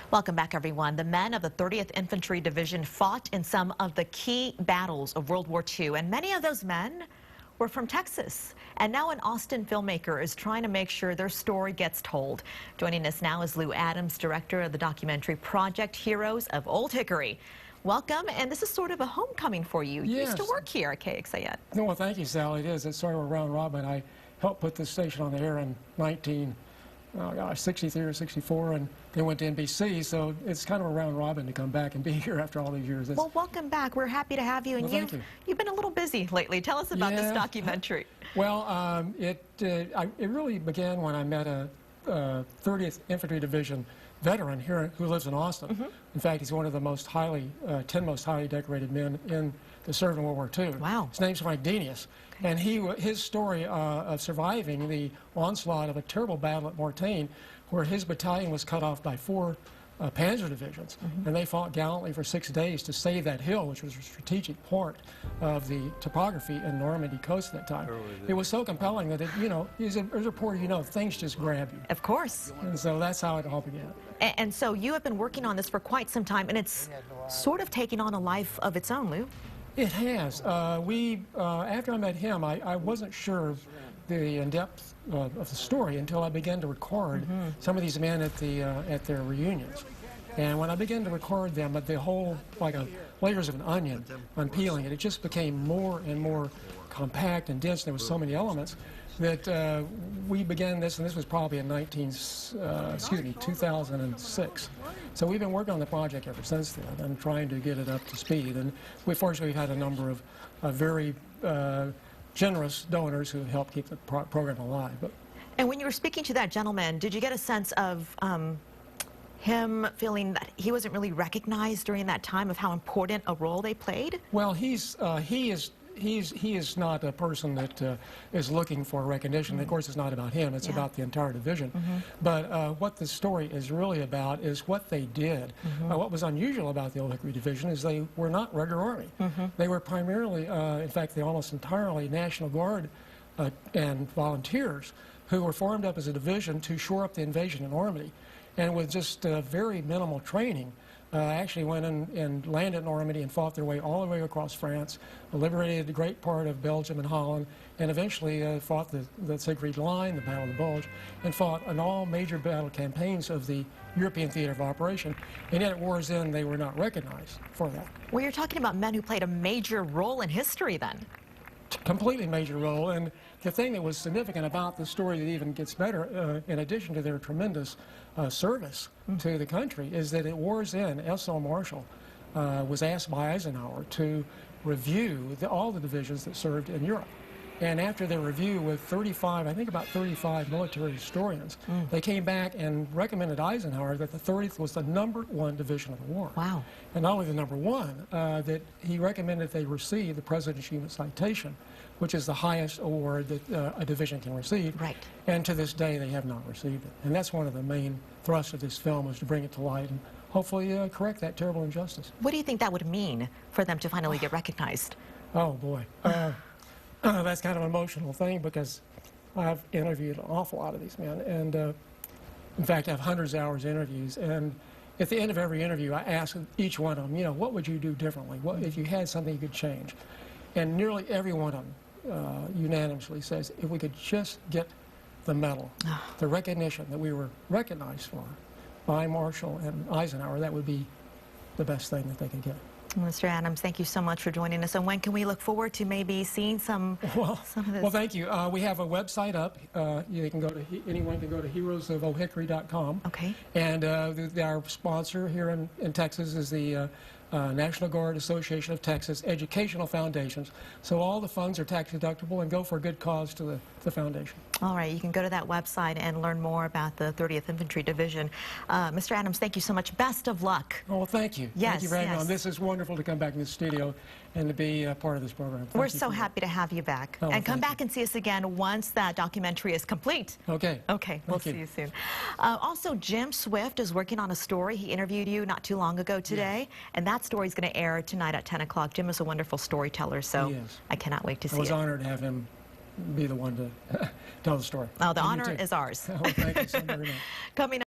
Welcome back, everyone. The men of the 30th Infantry Division fought in some of the key battles of World War II, and many of those men were from Texas. And now an Austin filmmaker is trying to make sure their story gets told. Joining us now is Lew Adams, director of the documentary project Heroes of Old Hickory. Welcome, and this is sort of a homecoming for you. You used to work here at KXAN. No, well, thank you, Sally. It is. It's sort of a round robin. I helped put this station on the air in 63 or 64, and they went to NBC, so it's kind of a round robin to come back and be here after all these years. Well, welcome back. We're happy to have you, and you've been a little busy lately. Tell us about this documentary. Well, it really began when I met a 30th Infantry Division veteran here who lives in Austin. In fact, he's one of the 10 most highly decorated men in the served in World War II. Wow. His name's Denius. And his story of surviving the onslaught of a terrible battle at Mortain, where his battalion was cut off by 4 panzer divisions, and they fought gallantly for 6 days to save that hill, which was a strategic part of the topography in Normandy coast at that time. It was so compelling that, as a reporter, things just grab you. Of course. And so that's how it all began. And so you have been working on this for quite some time, and it's sort of taking on a life of its own, Lew. It has. After I met him, I wasn't sure of the in-depth of the story until I began to record some of these men at their reunions. And when I began to record them, the whole, layers of an onion, unpeeling it, it just became more and more compact and dense. There were so many elements that we began this, and this was probably in 2006. So we've been working on the project ever since then and trying to get it up to speed. And fortunately, we've had a number of very generous donors who have helped keep the program alive. And when you were speaking to that gentleman, did you get a sense of him feeling that he wasn't really recognized during that time, of how important a role they played? Well, he is not a person that is looking for recognition. Of course, it's not about him. It's about the entire division. But what the story is really about is what they did. What was unusual about the Old Hickory Division is they were not regular Army. They were primarily, in fact, they almost entirely National Guard and volunteers who were formed up as a division to shore up the invasion in Normandy. And with just very minimal training, actually went in and landed in Normandy and fought their way all the way across France, liberated a great part of Belgium and Holland, and eventually fought the Siegfried Line, the Battle of the Bulge, and fought in all major battle campaigns of the European theater of operation. And yet at war's end, they were not recognized for that. Well, you're talking about men who played a major role in history then. Completely major role. And the thing that was significant about the story that even gets better, in addition to their tremendous service to the country, is that at war's end, S.L. Marshall was asked by Eisenhower to review all the divisions that served in Europe. And after their review with 35, I think about 35 military historians, they came back and recommended Eisenhower that the 30th was the #1 division of the war. Wow. And not only the #1, that he recommended they receive the President's Unit Citation, which is the highest award that a division can receive. Right. And to this day, they have not received it. And that's one of the main thrusts of this film, was to bring it to light and hopefully correct that terrible injustice. What do you think that would mean for them to finally get recognized? Oh, boy. That's kind of an emotional thing, because I've interviewed an awful lot of these men, and in fact I have hundreds of hours of interviews, and at the end of every interview I ask each one of them, what would you do differently? What if you had something you could change? And nearly every one of them unanimously says, if we could just get the medal, the recognition that we were recognized for by Marshall and Eisenhower, that would be the best thing that they could get. Mr. Adams, thank you so much for joining us. And when can we look forward to maybe seeing some of this? Well, thank you. We have a website up. Anyone can go to heroesofoldhickory.com. Okay. And our sponsor here in Texas is the National Guard Association of Texas Educational Foundations. So all the funds are tax deductible and go for a good cause to the foundation. All right, you can go to that website and learn more about the 30th Infantry Division. Mr. Adams, thank you so much. Best of luck. Oh, well, thank you. Yes, thank you for having me on. This is wonderful to come back in the studio and to be a part of this program. We're so happy to have you back. And come back and see us again once that documentary is complete. Okay. Okay, we'll see you soon. Also, Jim Swift is working on a story. He interviewed you not too long ago today, and that story is going to air tonight at 10 o'clock. Jim is a wonderful storyteller, so I cannot wait to see it. I was honored to have him be the one to tell the story. Oh, the honor is ours. Oh, thank you so very much. Coming